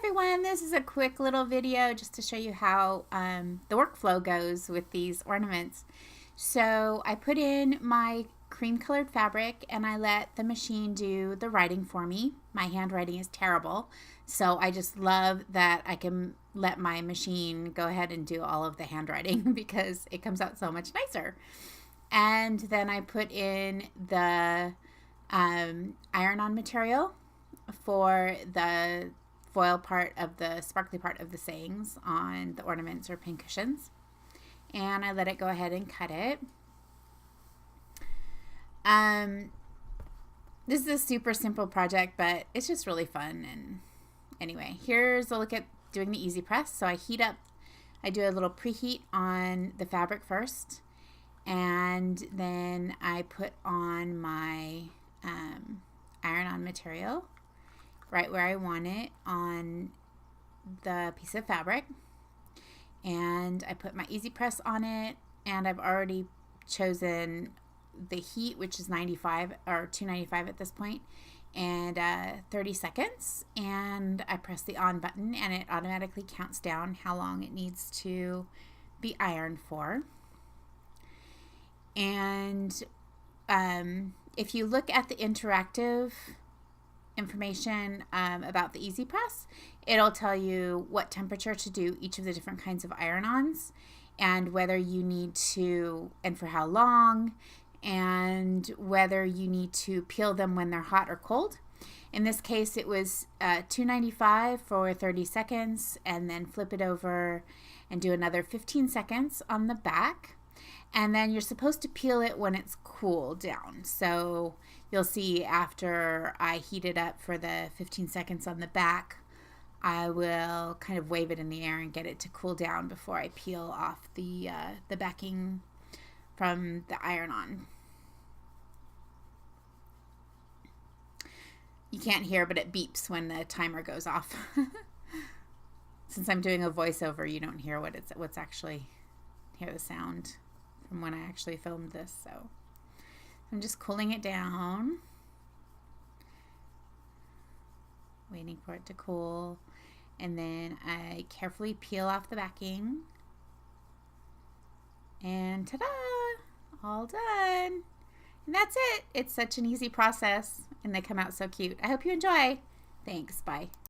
Everyone, this is a quick little video just to show you how the workflow goes with these ornaments. So I put in my cream colored fabric and I let the machine do the writing for me. My handwriting is terrible, so I just love that I can let my machine go ahead and do all of the handwriting because it comes out so much nicer. And then I put in the iron-on material for the foil part of the sparkly part of the sayings on the ornaments or pincushions, and I let it go ahead and cut it. This is a super simple project, but it's just really fun. And anyway, here's a look at doing the easy press. So I do a little preheat on the fabric first, and then I put on my iron-on material right where I want it on the piece of fabric, and I put my easy press on it, and I've already chosen the heat, which is 95 or 295 at this point, and 30 seconds, and I press the on button and it automatically counts down how long it needs to be ironed for. And if you look at the interactive information about the easy press, it'll tell you what temperature to do each of the different kinds of iron-ons, and whether you need to, and for how long, and whether you need to peel them when they're hot or cold. In this case, it was 295 for 30 seconds, and then flip it over and do another 15 seconds on the back. And then you're supposed to peel it when it's cooled down. So you'll see after I heat it up for the 15 seconds on the back, I will kind of wave it in the air and get it to cool down before I peel off the backing from the iron-on. You can't hear, but it beeps when the timer goes off. Since I'm doing a voiceover, you don't hear what's actually hear the sound from when I actually filmed this. So I'm just cooling it down, waiting for it to cool, and then I carefully peel off the backing, and ta-da, all done. And that's it. It's such an easy process, and they come out so cute. I hope you enjoy. Thanks. Bye.